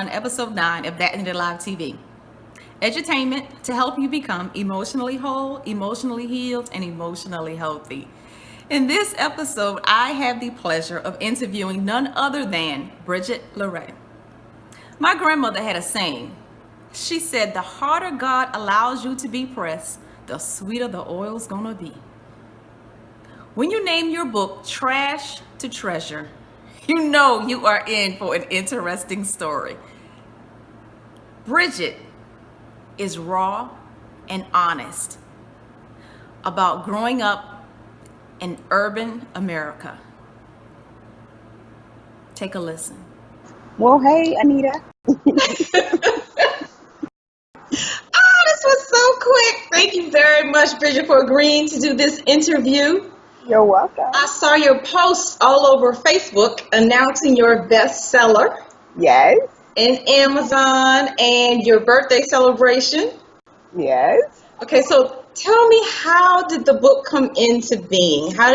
Episode 9 of That Anita Live TV. Edutainment to help you become emotionally whole, emotionally healed, and emotionally healthy. In this episode, I have the pleasure of interviewing none other than Bridgette LaRe. My grandmother had a saying. She said, the harder God allows you to be pressed, the sweeter the oil's gonna be. When you name your book Trash to Treasure, you know you are in for an interesting story. Bridgette is raw and honest about growing up in urban America. Take a listen. Well, hey, Anita. This was so quick. Thank you very much, Bridgette, for agreeing to do this interview. You're welcome. I saw your posts all over Facebook announcing your bestseller. Yes. And Amazon and your birthday celebration. Yes. Okay, so tell me, how did the book come into being? How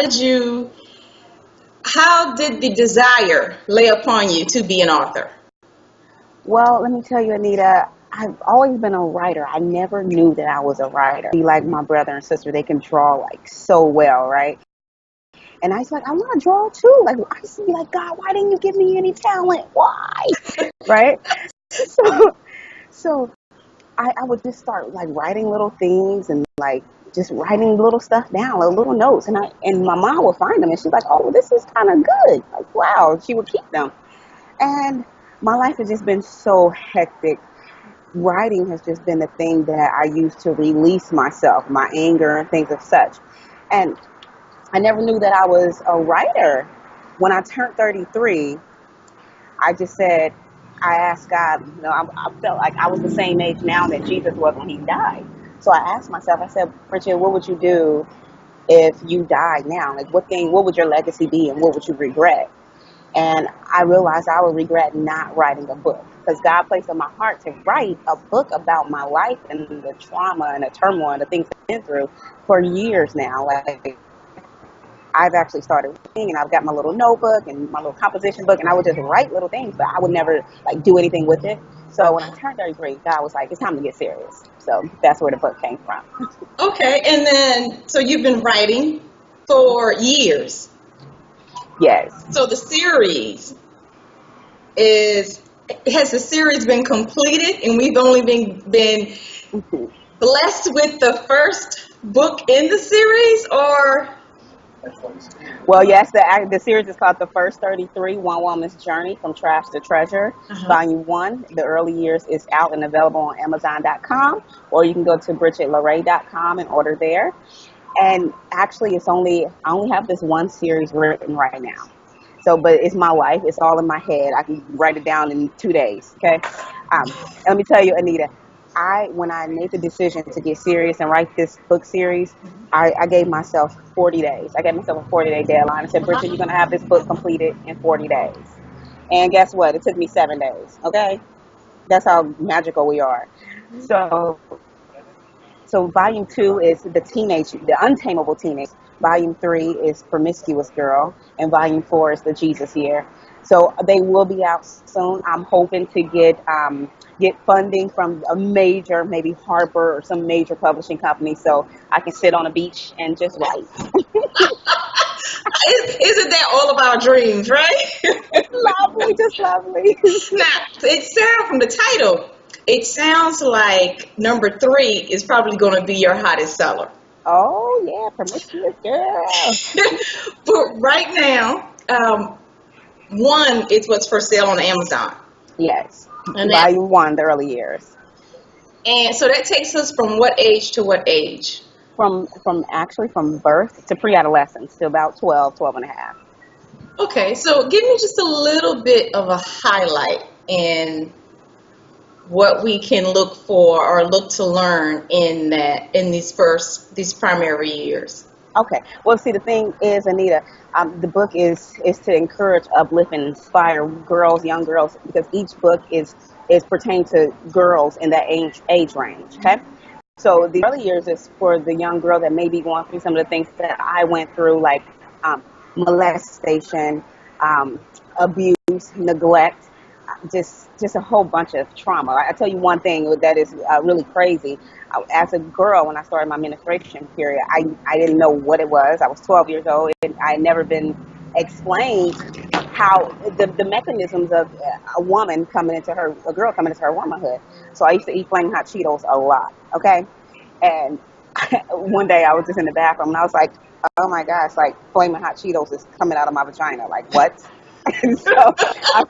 did the desire lay upon you to be an author? Well, let me tell you, Anita, I've always been a writer. I never knew that I was a writer. Be like my brother and sister, they can draw like so well, right? And I was like, I want to draw too. Like, I used to be like, God, why didn't you give me any talent? Why? Right? So I would just start like writing little things and like just writing little stuff down, like little notes. And my mom would find them and she's like, oh, this is kind of good. Like, wow. She would keep them. And my life has just been so hectic. Writing has just been the thing that I use to release myself, my anger and things of such. And I never knew that I was a writer. When I turned 33, I just said, I asked God, I felt like I was the same age now that Jesus was when he died. So I asked myself, I said, Bridgette, what would you do if you died now? Like, what would your legacy be and what would you regret? And I realized I would regret not writing a book because God placed on my heart to write a book about my life and the trauma and the turmoil and the things I've been through for years now. Like, I've actually started writing, and I've got my little notebook and my little composition book, and I would just write little things, but I would never like do anything with it. So when I turned 33, God was like, it's time to get serious. So that's where the book came from. Okay, and then, so you've been writing for years. Yes. So the series has the series been completed, and we've only been blessed with the first book in the series, or? Well, yes, the series is called The First 33, One Woman's Journey from Trash to Treasure. Volume 1, the early years, is out and available on Amazon.com, or you can go to BridgetteLaRe.com and order there. And actually, I only have this one series written right now. So, but it's my life. It's all in my head. I can write it down in 2 days, okay? Let me tell you, Anita, when I made the decision to get serious and write this book series, I gave myself 40 days. I gave myself a 40-day deadline. I said, Bridgette, you're going to have this book completed in 40 days. And guess what? It took me 7 days, okay? That's how magical we are. So volume 2 is the untamable teenage. Volume 3 is promiscuous girl. And volume 4 is the Jesus year. So they will be out soon. I'm hoping to get funding from a major, maybe Harper or some major publishing company, so I can sit on a beach and just write. Isn't that all of our dreams, right? Lovely, just lovely. Now, it sounds from the title, it sounds like number 3 is probably going to be your hottest seller. Oh yeah, promiscuous girl. But right now, 1 is what's for sale on Amazon. Yes. And Volume 1, the early years. And so that takes us from what age to what age? From birth to pre-adolescence to about 12 and a half. Okay, so give me just a little bit of a highlight in what we can look for or look to learn in these primary years. Okay. Well, see, the thing is, Anita, the book is to encourage, uplift, and inspire girls, young girls, because each book is pertained to girls in that age range. Okay. So the early years is for the young girl that may be going through some of the things that I went through, like um, molestation, abuse, neglect, just a whole bunch of trauma. I tell you one thing that is really crazy. As a girl, when I started my menstruation period, I didn't know what it was. I was 12 years old, and I had never been explained how the mechanisms of a girl coming into her womanhood. So I used to eat flaming hot Cheetos a lot. Okay, and one day I was just in the bathroom and I was like, oh my gosh, like flaming hot Cheetos is coming out of my vagina. Like what? And so I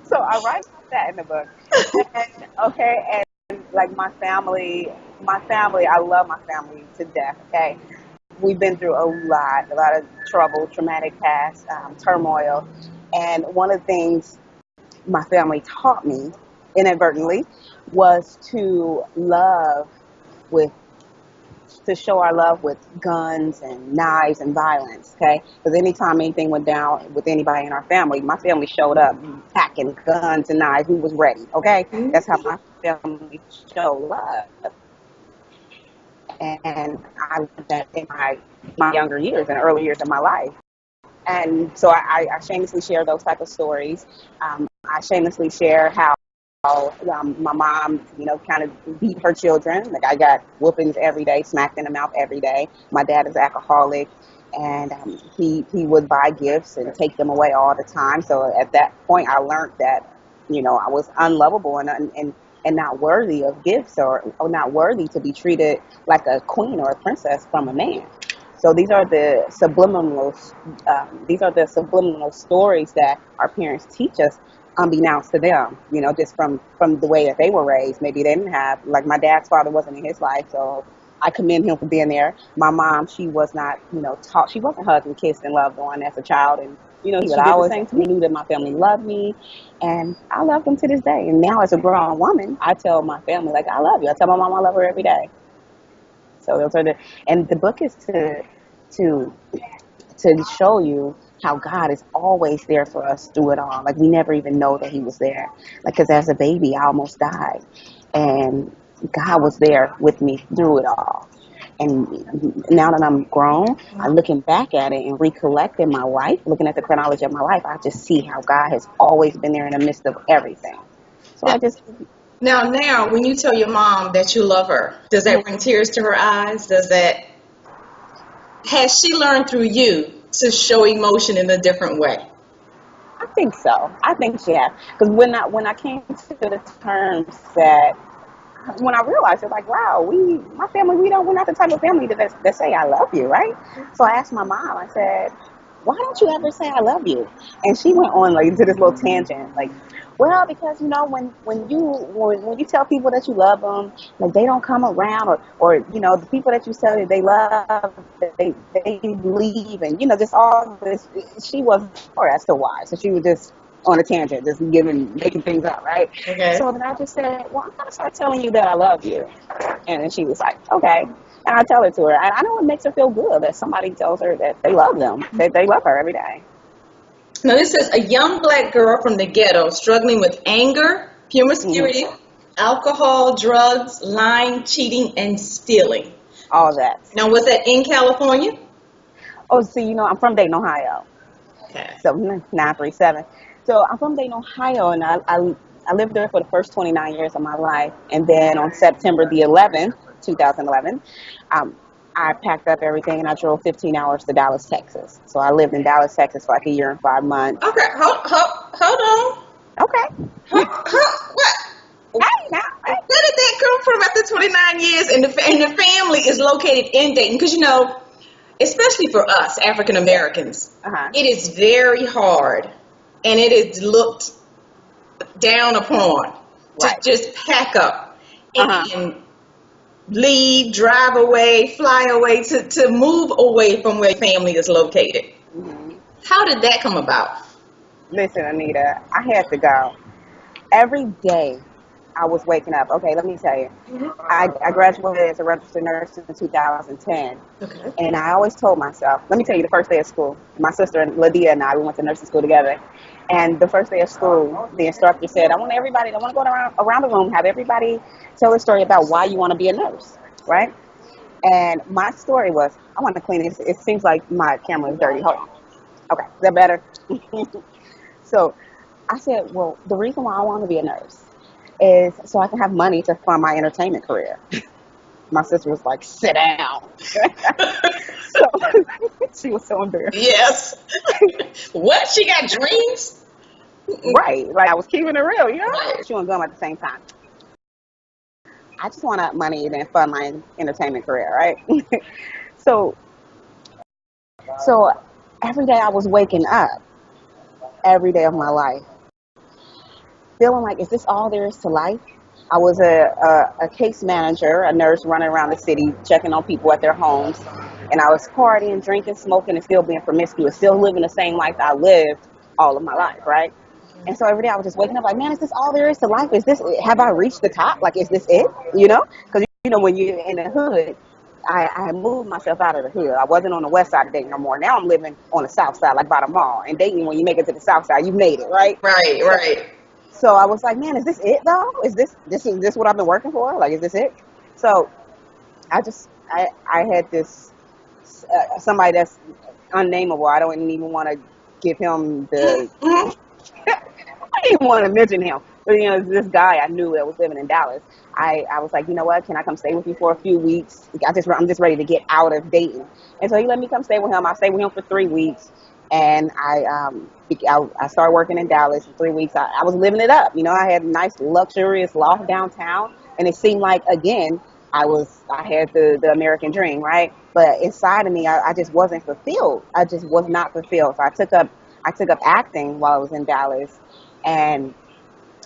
so I write that in the book. And, okay, and like my family, I love my family to death. Okay, we've been through a lot of trouble, traumatic past, turmoil, and one of the things my family taught me inadvertently was with to show our love with guns and knives and violence, okay? Because anytime anything went down with anybody in our family, my family showed up packing guns and knives. We was ready, okay? That's how my family showed love. And I learned that in my younger years and early years of my life. And so I shamelessly share those type of stories. I shamelessly share how my mom, kind of beat her children. Like I got whoopings every day, smacked in the mouth every day. My dad is alcoholic, and he would buy gifts and take them away all the time. So at that point, I learned that, I was unlovable and not worthy of gifts or not worthy to be treated like a queen or a princess from a man. So these are the subliminal stories that our parents teach us, unbeknownst to them. Just from the way that they were raised. Maybe they didn't have, like my dad's father wasn't in his life, so I commend him for being there. My mom, she was not, taught. She wasn't hugged and kissed and loved on as a child, and he would always say to me, knew that my family loved me, and I love them to this day. And now as a grown woman, I tell my family like I love you. I tell my mom I love her every day. So those are and the book is to show you how God is always there for us through it all. Like we never even know that He was there. Like, because as a baby, I almost died, and God was there with me through it all. And now that I'm grown, I'm looking back at it and recollecting my life, looking at the chronology of my life, I just see how God has always been there in the midst of everything. So Now, when you tell your mom that you love her, does that bring tears to her eyes? Has she learned through you to show emotion in a different way? I think so. I think she has. Because when I came to the terms that, when I realized it, like, wow, my family, we're not the type of family that say I love you, right? So I asked my mom, I said, why don't you ever say I love you? And she went on like into this little tangent, like, well, because when you tell people that you love them, like they don't come around, or the people that you tell that they love, they leave, and just all this. She wasn't sure as to why, so she was just on a tangent, just making things up, right? Okay. So then I just said, well, I'm gonna start telling you that I love you, and then she was like, okay. And I tell it to her. And I know it makes her feel good that somebody tells her that they love them, that they love her every day. Now, this says a young black girl from the ghetto struggling with anger, promiscuity, alcohol, drugs, lying, cheating, and stealing. All that. Now, was that in California? Oh, see, I'm from Dayton, Ohio. Okay. So 937. So I'm from Dayton, Ohio, and I lived there for the first 29 years of my life. And then on September the 11th, 2011, I packed up everything and I drove 15 hours to Dallas, Texas. So I lived in Dallas, Texas for like a year and 5 months. Okay, hold on. Okay. What? Hey, now. Hey. Where did that come from after 29 years and the family is located in Dayton? Because, especially for us, African Americans, it is very hard and it is looked down upon to just pack up and leave, drive away, fly away, to move away from where family is located. Mm-hmm. How did that come about? Listen, Anita, I had to go. Every day I was waking up. Okay, let me tell you. I graduated as a registered nurse in 2010. Okay. And I always told myself, let me tell you, the first day of school, my sister Lydia and I, we went to nursing school together. And the first day of school, the instructor said, I want to go around the room, have everybody tell a story about why you want to be a nurse, right? And my story was, I want to clean this. It seems like my camera is dirty. Hold on. Okay, is that better? So I said, well, the reason why I want to be a nurse is so I can have money to fund my entertainment career. My sister was like, sit down. So she was so embarrassed. Yes. What? She got dreams? Right. Like I was keeping it real, you know? Right. She wasn't going at the same time. I just want money to fund my entertainment career, right? So every day I was waking up, every day of my life, feeling like, is this all there is to life? I was a case manager, a nurse running around the city, checking on people at their homes. And I was partying, drinking, smoking, and still being promiscuous, still living the same life I lived all of my life, right? And so every day I was just waking up like, man, is this all there is to life? Have I reached the top? Like, is this it? You know? Because, you know, when you're in the hood, I moved myself out of the hood. I wasn't on the west side of Dayton no more. Now I'm living on the south side, like by the mall. And Dayton, when you make it to the south side, you made it, right? Right. So I was like, man, is this it though? Is this what I've been working for? Like, is this it? So I had this somebody that's unnameable. I don't even want to give him the. I didn't want to mention him, but you know, this guy I knew that was living in Dallas. I was like, you know what? Can I come stay with you for a few weeks? I'm just ready to get out of Dayton, and so he let me come stay with him. I stayed with him for 3 weeks, and I started working in Dallas for 3 weeks. I was living it up. You know, I had a nice luxurious loft downtown, and it seemed like again I had the American dream, right? But inside of me, I just wasn't fulfilled. I just was not fulfilled. So I took up acting while I was in Dallas, and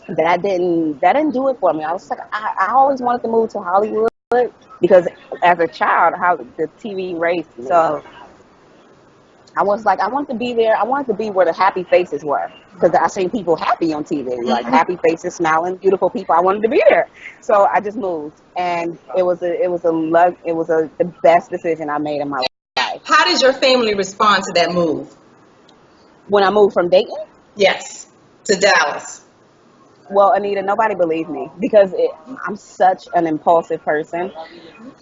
that didn't do it for me. I was like, I always wanted to move to Hollywood because as a child, how the TV raised me. So I was like, I wanted to be there. I wanted to be where the happy faces were because I seen people happy on TV, like happy faces, smiling, beautiful people. I wanted to be there, so I just moved, and it was the best decision I made in my life. How did your family respond to that move? When I moved from Dayton? Yes, to Dallas. Well, Anita, nobody believed me because I'm such an impulsive person.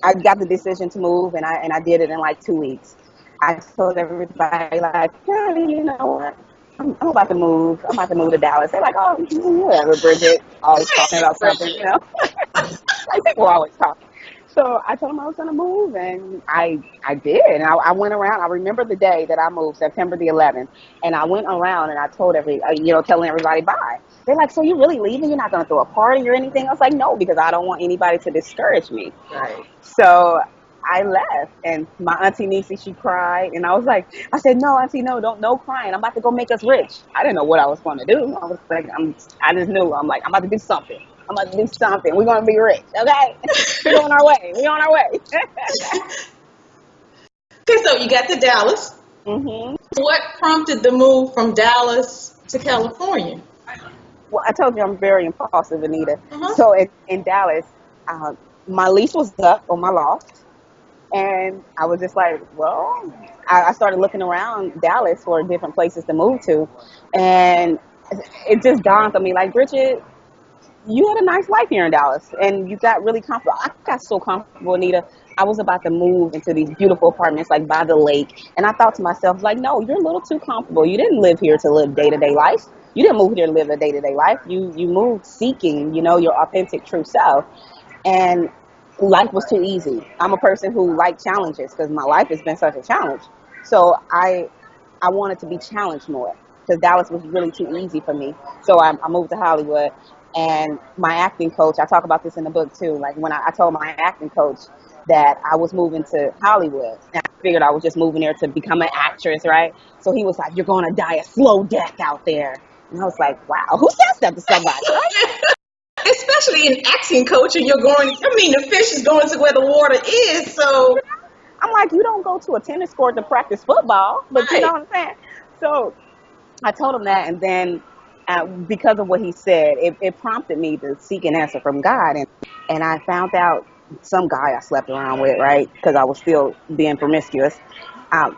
I got the decision to move, and I did it in like 2 weeks. I told everybody, like, yeah, you know what? I'm about to move. I'm about to move to Dallas. They're like, oh, whatever, Bridgette, always talking about something, you know? Like, people are always talking. So I told them I was going to move, and I did. And I went around. I remember the day that I moved, September the 11th, and I went around and I told telling everybody bye. They're like, so you're really leaving? You're not going to throw a party or anything? I was like, no, because I don't want anybody to discourage me. Right. So I left, and my auntie Nisi, she cried, and I said, no, auntie, no crying. I'm about to go make us rich. I didn't know what I was going to do. I was like, I just knew. I'm like, I'm about to do something. We're going to be rich, okay? We're on our way. Okay, so you got to Dallas. Mm-hmm. What prompted the move from Dallas to California? Well, I told you I'm very impulsive, Anita. Uh-huh. So in Dallas, my lease was up on my loft. And I was just like, well, I started looking around Dallas for different places to move to. And it just dawned on me, like, Bridgette, you had a nice life here in Dallas. And you got really comfortable. I got so comfortable, Anita. I was about to move into these beautiful apartments, like, by the lake. And I thought to myself, like, no, you're a little too comfortable. You didn't live here to live day-to-day life. You didn't move here to live a day-to-day life. You moved seeking, your authentic, true self. And life was too easy. I'm a person who likes challenges because my life has been such a challenge. So I wanted to be challenged more because Dallas was really too easy for me. So I moved to Hollywood, and my acting coach, I talk about this in the book too, like when I told my acting coach that I was moving to Hollywood, and I figured I was just moving there to become an actress, right? So he was like, you're going to die a slow death out there. And I was like, wow, who says that to somebody, right? Especially in acting coach, and the fish is going to where the water is, so. I'm like, you don't go to a tennis court to practice football, but right. You know what I'm saying? So I told him that, and then because of what he said, it prompted me to seek an answer from God. And I found out some guy I slept around with, right? Because I was still being promiscuous.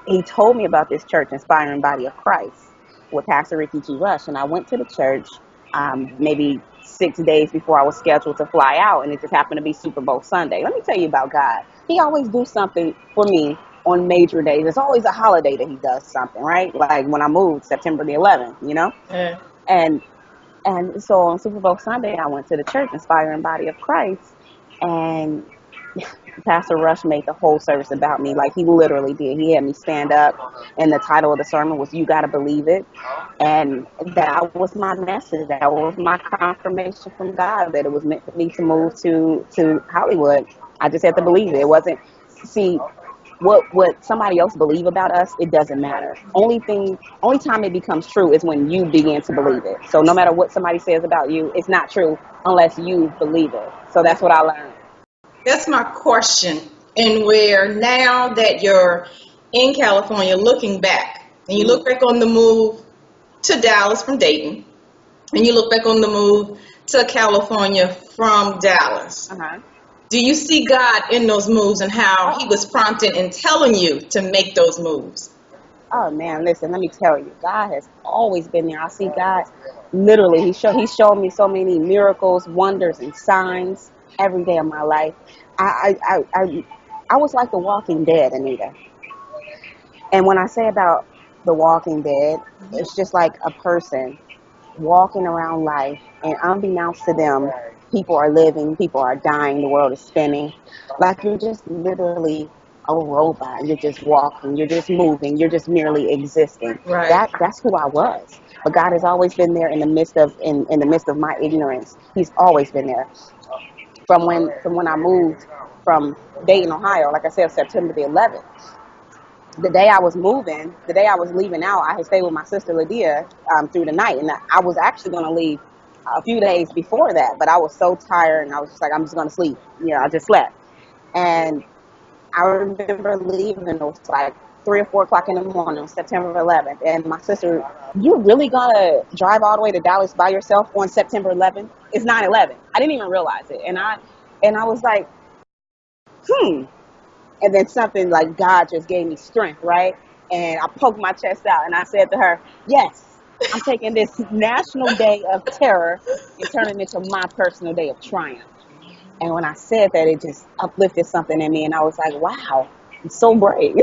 He told me about this church, Inspiring Body of Christ, with Pastor Ricky G. Rush. And I went to the church maybe 6 days before I was scheduled to fly out. And it just happened to be Super Bowl Sunday. Let me tell you about God. He always do something for me on major days. There's always a holiday that he does something, right? Like when I moved, September the 11th, you know? Yeah. And so on Super Bowl Sunday, I went to the church, Inspiring Body of Christ, and Pastor Rush made the whole service about me. Like, he literally did. He had me stand up, and the title of the sermon was "You Gotta Believe It." And that was my message. That was my confirmation from God that it was meant for me to move to Hollywood. I just had to believe it. It wasn't, see, what somebody else believe about us, it doesn't matter. Only time it becomes true is when you begin to believe it. So no matter what somebody says about you, it's not true unless you believe it. So that's what I learned. That's my question. And where now that you're in California, looking back, and you look back on the move to Dallas from Dayton, and you look back on the move to California from Dallas, do you see God in those moves and how he was prompting and telling you to make those moves? Oh man, listen, let me tell you, God has always been there. I see God literally. He showed me so many miracles, wonders, and signs every day of my life. I was like the Walking Dead, Anita. And when I say about the Walking Dead, it's just like a person walking around life, and unbeknownst to them, people are living, people are dying, the world is spinning. Like, you're just literally a robot. You're just walking, you're just moving, you're just merely existing. Right. That's who I was. But God has always been there in the midst of my ignorance. He's always been there. From when I moved from Dayton, Ohio, like I said, September the 11th. The day I was leaving out, I had stayed with my sister Lydia through the night, and I was actually going to leave a few days before that, but I was so tired, and I was just like, I'm just going to sleep. I just slept. And I remember leaving, it was like 3 or 4 o'clock in the morning, September 11th, and my sister, you really going to drive all the way to Dallas by yourself on September 11th? It's 9/11. I didn't even realize it, and I was like, And then something like God just gave me strength, right? And I poked my chest out and I said to her, yes, I'm taking this national day of terror and turning it into my personal day of triumph. And when I said that, it just uplifted something in me. And I was like, wow, I'm so brave.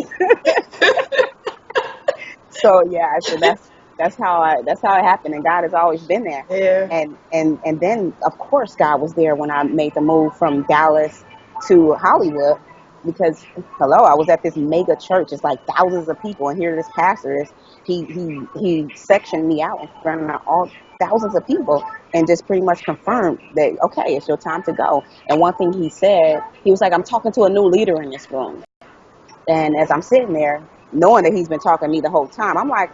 So yeah, so that's how it happened. And God has always been there. Yeah. And then of course God was there when I made the move from Dallas to Hollywood. Because hello, I was at this mega church. It's like thousands of people, and here this pastor is. He sectioned me out in front of all thousands of people, and just pretty much confirmed that okay, it's your time to go. And one thing he said, he was like, "I'm talking to a new leader in this room." And as I'm sitting there, knowing that he's been talking to me the whole time, I'm like,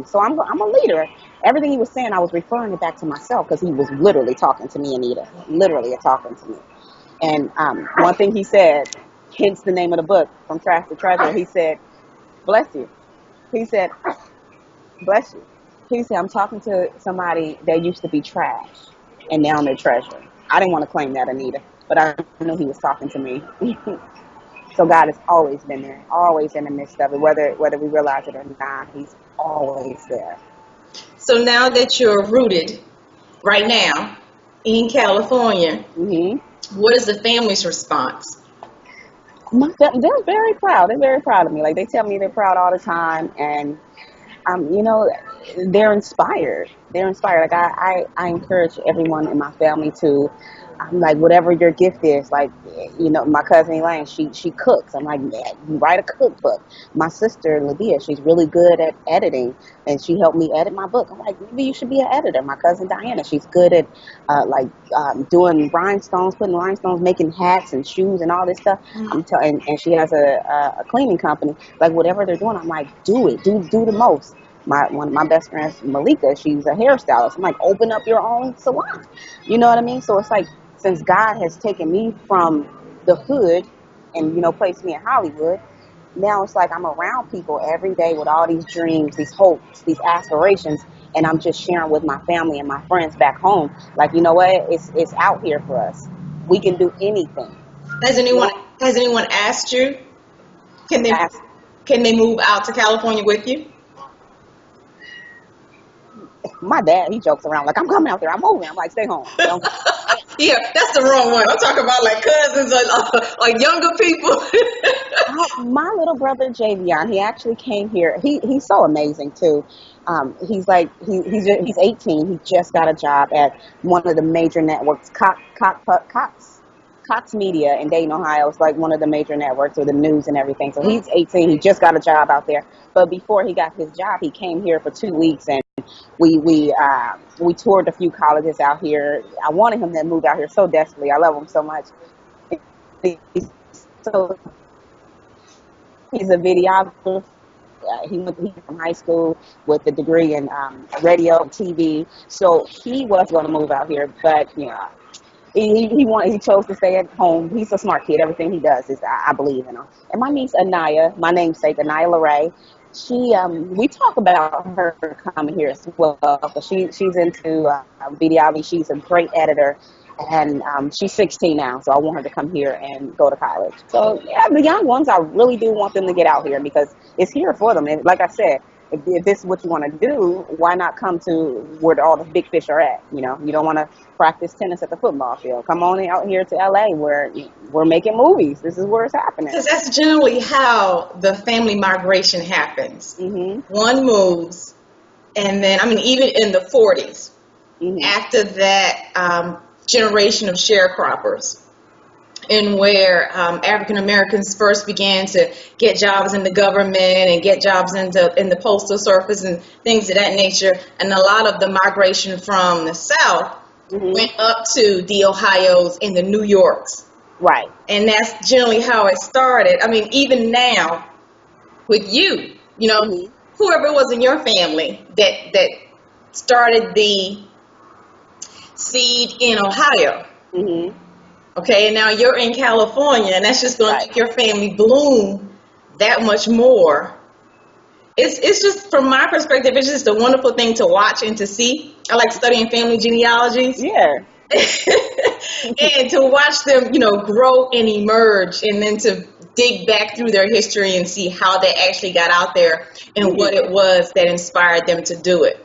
so I'm a leader. Everything he was saying, I was referring it back to myself because he was literally talking to me, Anita, literally talking to me. And one thing he said, hence the name of the book, From Trash to Treasure, he said, bless you. He said, bless you. He said, I'm talking to somebody that used to be trash, and now they're treasure. I didn't want to claim that, Anita, but I knew he was talking to me. So God has always been there, always in the midst of it, whether we realize it or not, he's always there. So now that you're rooted right now in California, what is the family's response? They're very proud. They're very proud of me. Like, they tell me they're proud all the time, and they're inspired. They're inspired. Like, I encourage everyone in my family to, like, whatever your gift is. Like, my cousin Elaine, she cooks. I'm like, man, you write a cookbook. My sister Lydia, she's really good at editing, and she helped me edit my book. I'm like, maybe you should be an editor. My cousin Diana, she's good at doing rhinestones, putting rhinestones, making hats and shoes and all this stuff. And she has a cleaning company. Like, whatever they're doing, I'm like, do it. Do the most. One of my best friends, Malika, she's a hairstylist. I'm like, open up your own salon. You know what I mean? So it's like, since God has taken me from the hood and, placed me in Hollywood, now it's like I'm around people every day with all these dreams, these hopes, these aspirations. and I'm just sharing with my family and my friends back home. Like, you know what? It's out here for us. We can do anything. Has You anyone know? has anyone asked you, can they Ask can they move out to California with you? my dad. He jokes around like, I'm coming out there. I'm moving. I'm like, stay home. Don't come. Yeah, that's the wrong one. I'm talking about like cousins or like younger people. My little brother Javion, he actually came here. He's so amazing too. He's like he's 18. He just got a job at one of the major networks, Cox Media in Dayton, Ohio. It's like one of the major networks with the news and everything. So he's 18. He just got a job out there. But before he got his job, he came here for 2 weeks, and we toured a few colleges out here. I wanted him to move out here so desperately. I love him so much. He's so He's a videographer. He from high school with a degree in radio, TV. So he was going to move out here, but he chose to stay at home. He's a smart kid. Everything he does is I believe in him. And my niece Anaya, my namesake Anita LaRe, she we talk about her coming here as well. But she's into videography. She's a great editor. And she's 16 now, so I want her to come here and go to college. So, yeah, the young ones, I really do want them to get out here because it's here for them. And like I said, if this is what you want to do, why not come to where all the big fish are at? You don't want to practice tennis at the football field. Come on out here to LA where we're making movies. This is where it's happening. Because that's generally how the family migration happens. Mm-hmm. One moves, and then, even in the 40s, Mm-hmm. after that generation of sharecroppers, and where African Americans first began to get jobs in the government and get jobs in the postal service and things of that nature, and a lot of the migration from the South Mm-hmm. went up to the Ohio's and the New Yorks. Right. And that's generally how it started. Even now, with you, Mm-hmm. whoever it was in your family that started the seed in Ohio. Mm-hmm. Okay, and now you're in California, and that's just going Right. to make your family bloom that much more. It's just, from my perspective, it's just a wonderful thing to watch and to see. I like studying family genealogies. Yeah. And to watch them, grow and emerge, and then to dig back through their history and see how they actually got out there and Mm-hmm. what it was that inspired them to do it.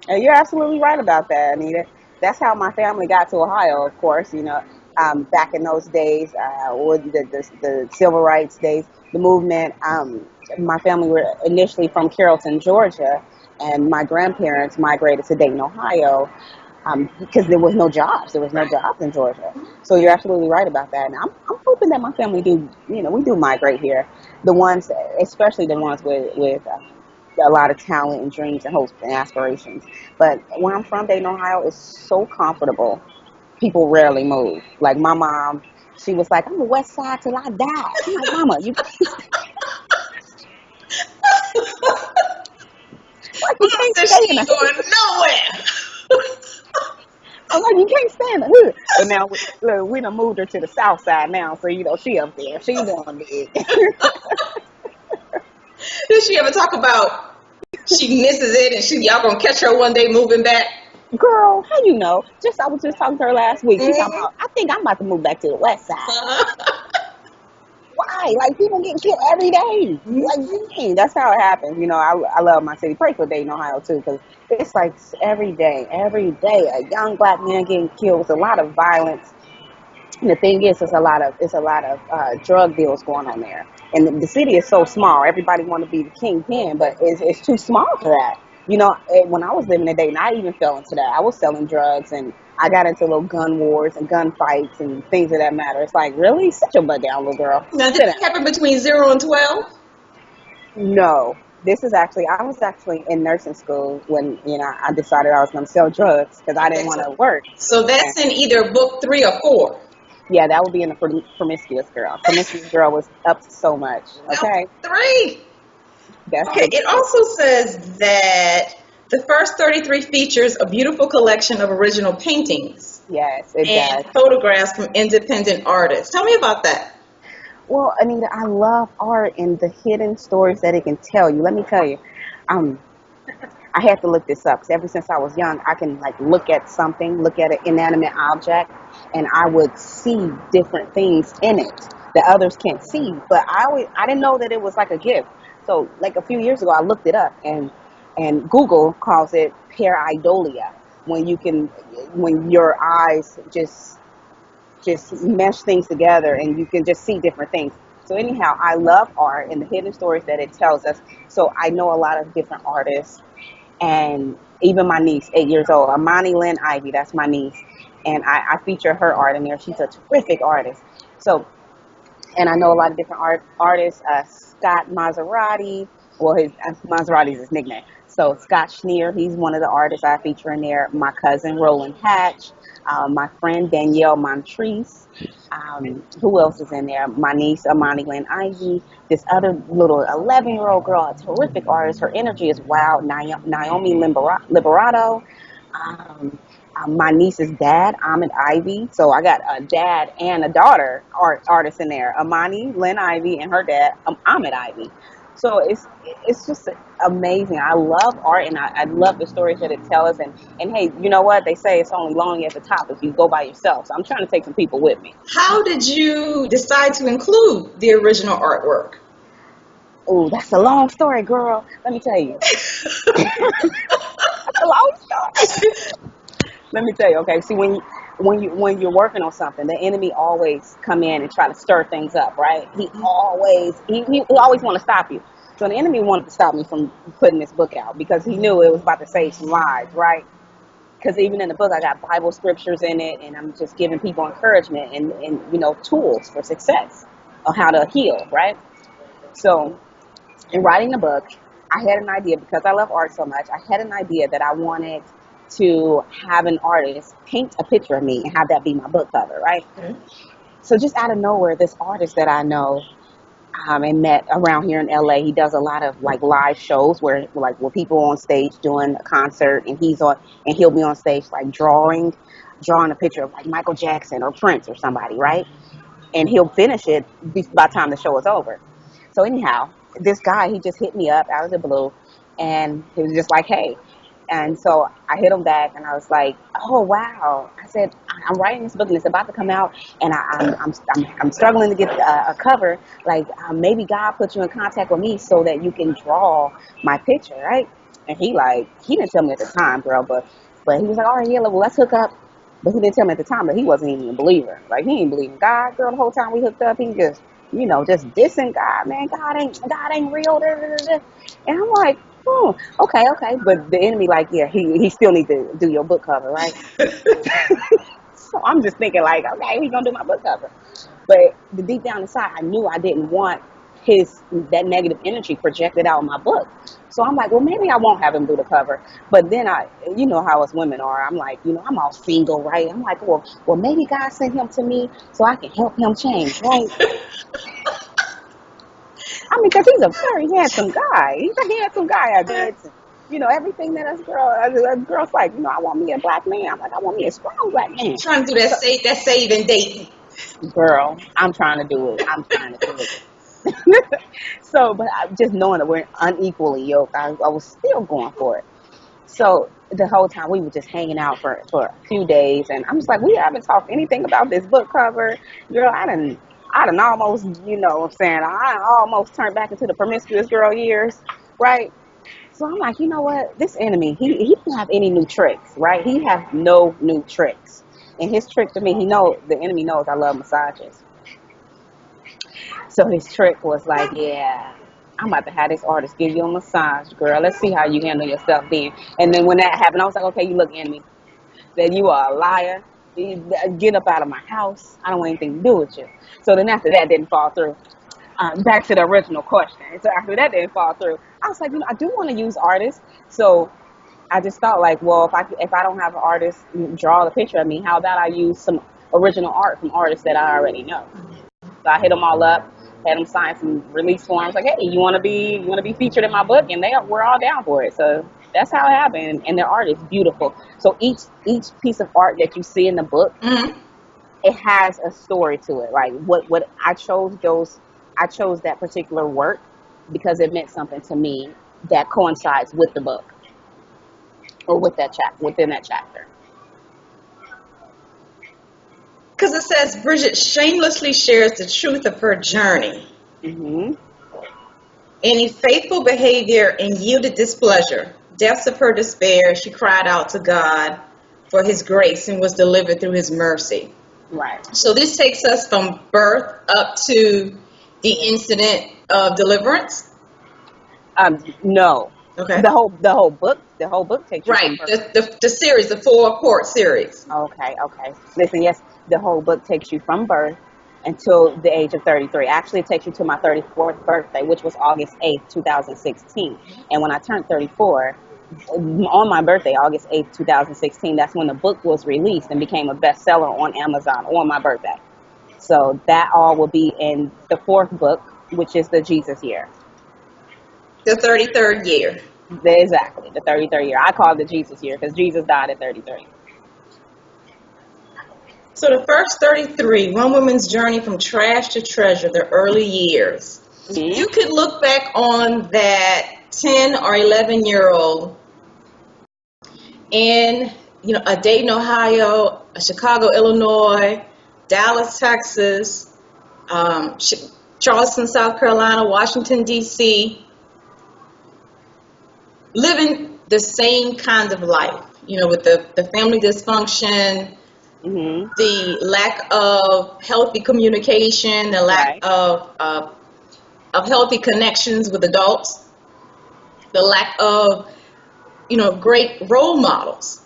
And you're absolutely right about that, Anita. That's how my family got to Ohio, of course. Back in those days, with the civil rights days, the movement. My family were initially from Carrollton, Georgia, and my grandparents migrated to Dayton, Ohio, because there was no jobs. There was no jobs in Georgia. So you're absolutely right about that. And I'm hoping that my family do. We do migrate here. The ones, especially the ones with a lot of talent and dreams and hopes and aspirations. But where I'm from, Dayton, Ohio, is so comfortable. People rarely move. Like my mom, she was like, I'm a West Side till I die. I'm like, Mama, you can't Said stay she in the ain't hood. going nowhere. I'm like, you can't stay in the hood. But now, look, we done moved her to the South Side now, so she up there. She doing big. Did she ever talk about she misses it and y'all gonna catch her one day moving back? Girl, how you know? I was just talking to her last week. She's talking Mhm. about, I think I'm about to move back to the West Side. Why? Like, people getting killed every day. Like, dang, that's how it happens. I love my city. Pray for Dayton, Ohio, too, because it's like every day, a young black man getting killed with a lot of violence. And the thing is, it's a lot of drug deals going on there. And the city is so small. Everybody want to be the kingpin, but it's too small for that. When I was living in Dayton, I even fell into that. I was selling drugs, and I got into little gun wars and gun fights and things of that matter. It's like, really? Sit your butt down, little girl. Now, did Sit it down. happen between 0 and 12? No. I was actually in nursing school when, I decided I was going to sell drugs because I didn't want to work. So that's in either book 3 or 4. Yeah, that would be in the promiscuous girl. Promiscuous girl was up to so much. Okay. 3. That's Okay, it also says that the first 33 features a beautiful collection of original paintings Yes, it and does. photographs from independent artists. Tell me about that. Well, Anita, I love art and the hidden stories that it can tell you. Let me tell you, I had to look this up because ever since I was young, I can like look at something, look at an inanimate object, and I would see different things in it that others can't see. But I didn't know that it was like a gift. So like a few years ago, I looked it up, and Google calls it pareidolia, when your eyes just mesh things together and you can just see different things. So anyhow, I love art and the hidden stories that it tells us. So I know a lot of different artists, and even my niece, 8 years old, Amani Lynn Ivy, that's my niece, and I feature her art in there. She's a terrific artist. So, and I know a lot of different artists. Scott Maserati, well, Maserati is his nickname. So Scott Schneer, he's one of the artists I feature in there. My cousin Roland Hatch, my friend Danielle Montrese. Who else is in there? My niece Amani Lynn Ivy. This other little 11-year-old girl, a terrific artist. Her energy is wild. Naomi Liberato. My niece's dad, Ahmed Ivy. So I got a dad and a daughter artist in there. Amani Lynn Ivy and her dad, Ahmed Ivy. So it's just amazing. I love art, and I love the stories that it tells us. And hey, you know what? They say it's only lonely at the top if you go by yourself. So I'm trying to take some people with me. How did you decide to include the original artwork? Oh, that's a long story, girl. Let me tell you. That's a long story. Let me tell you. Okay, see, when you're working on something, the enemy always come in and try to stir things up, right? He always want to stop you. So the enemy wanted to stop me from putting this book out because he knew it was about to save some lives, right? Because even in the book, I got Bible scriptures in it, and I'm just giving people encouragement and tools for success of how to heal, right? So in writing the book, I had an idea because I love art so much. I had an idea that I wanted to have an artist paint a picture of me and have that be my book cover, right? Mm-hmm. So just out of nowhere, this artist that I know and met around here in LA, he does a lot of like live shows where people on stage doing a concert, and he'll be on stage like drawing a picture of like Michael Jackson or Prince or somebody, right? And he'll finish it by the time the show is over. So anyhow, this guy, he just hit me up out of the blue, and he was just like, hey. And so I hit him back, and I was like, "Oh wow!" I said, "I'm writing this book, and it's about to come out, and I'm struggling to get a cover. Like maybe God put you in contact with me so that you can draw my picture, right?" And he didn't tell me at the time, girl, but he was like, "All right, yeah, well, let's hook up." But he didn't tell me at the time that he wasn't even a believer. Like he didn't believe in God, girl. The whole time we hooked up, he just just dissing God, man. God ain't real. And I'm like, okay. But the enemy, he still needs to do your book cover, right? So I'm just thinking okay, he's gonna do my book cover. But deep down inside, I knew I didn't want that negative energy projected out in my book. So I'm like, well, maybe I won't have him do the cover. But then you know how us women are. I'm like, I'm all single, right? I'm like, well, maybe God sent him to me so I can help him change, right? I mean, because he's a very handsome guy. He's a handsome guy. I did. Everything that us girls like, I want me a black man. I'm like, I want me a strong black man. Trying to do that save and date. Girl, I'm trying to do it. So, but just knowing that we're unequally yoked, I was still going for it. So the whole time we were just hanging out for a few days, and I'm just like, we haven't talked anything about this book cover. Girl, I done almost, what I'm saying, I almost turned back into the promiscuous girl years, right? So I'm like, you know what? This enemy, he don't have any new tricks, right? He has no new tricks. And his trick to me, the enemy knows I love massages. So his trick was like, yeah, I'm about to have this artist give you a massage, girl. Let's see how you handle yourself then. And then when that happened, I was like, okay, you look, enemy, that you are a liar. Get up out of my house. I don't want anything to do with you. So then after that didn't fall through. Back to the original question. So after that didn't fall through, I was like, I do want to use artists. So I just thought well, if I don't have an artist draw the picture of me, how about I use some original art from artists that I already know? So I hit them all up, had them sign some release forms, like, hey, you want to be featured in my book, and we're all down for it. So that's how it happened, and their art is beautiful. So each piece of art that you see in the book, mm-hmm. It has a story to it. Like what I chose that particular work because it meant something to me that coincides with the book. or with that within that chapter. Because it says Bridgette shamelessly shares the truth of her journey. Mm-hmm. Any faithful behavior and yielded displeasure, depths of her despair, she cried out to God for his grace and was delivered through his mercy. Right. So this takes us from birth up to the incident of deliverance. No. Okay. The whole book takes you Right. from birth. The series, the 4-part series. Okay. Listen, yes, the whole book takes you from birth until the age of 33. Actually, it takes you to my 34th birthday, which was August 8th, 2016. And when I turned 34, on my birthday, August 8th, 2016, that's when the book was released and became a bestseller on Amazon on my birthday. So that all will be in the 4th book, which is the Jesus year. The 33rd year. Exactly, the 33rd year. I call it the Jesus year because Jesus died at 33. So the first 33, one woman's journey from trash to treasure, the early years. Mm-hmm. You could look back on that 10 or 11-year-old in, a Dayton, Ohio, a Chicago, Illinois, Dallas, Texas, Charleston, South Carolina, Washington, D.C., living the same kind of life, with the family dysfunction, Mm-hmm. the lack of healthy communication, the lack of healthy connections with adults, the lack of, great role models.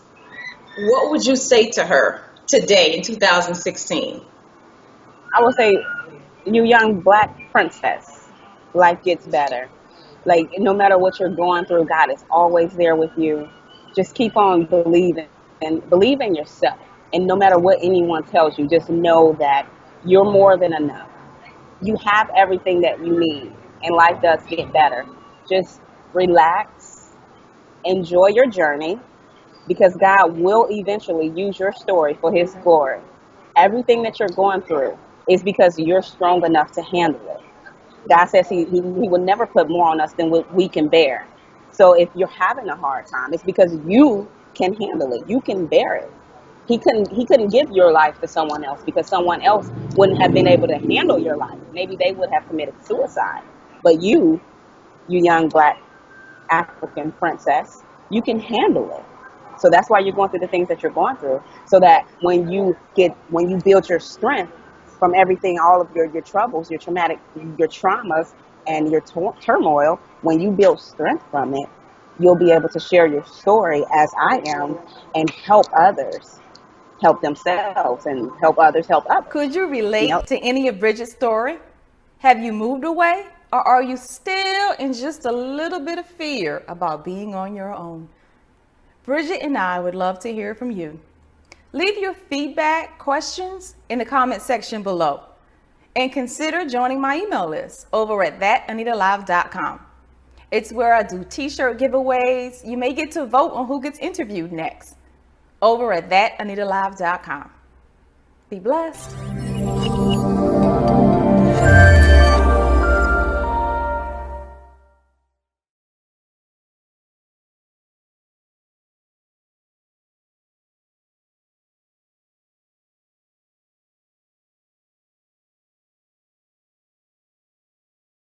What would you say to her today in 2016? I would say, you young black princess, life gets better. Like, no matter what you're going through, God is always there with you. Just keep on believing and believe in yourself. And no matter what anyone tells you, just know that you're more than enough. You have everything that you need, and life does get better. Just relax, enjoy your journey, because God will eventually use your story for his glory. Everything that you're going through is because you're strong enough to handle it. God says he will never put more on us than what we can bear. So if you're having a hard time, it's because you can handle it. You can bear it. He couldn't give your life to someone else because someone else wouldn't have been able to handle your life. Maybe they would have committed suicide. But you young black African princess, you can handle it. So that's why you're going through the things that you're going through. So that when you build your strength from everything, all of your troubles, your traumas, and your turmoil, when you build strength from it, you'll be able to share your story as I am and help others help themselves and help others help others. Could you relate to any of Bridget's story? Have you moved away, or are you still in just a little bit of fear about being on your own? Bridgette and I would love to hear from you. Leave your feedback, questions in the comment section below. And consider joining my email list over at thatanitalive.com. It's where I do t-shirt giveaways. You may get to vote on who gets interviewed next over at thatanitalive.com. Be blessed.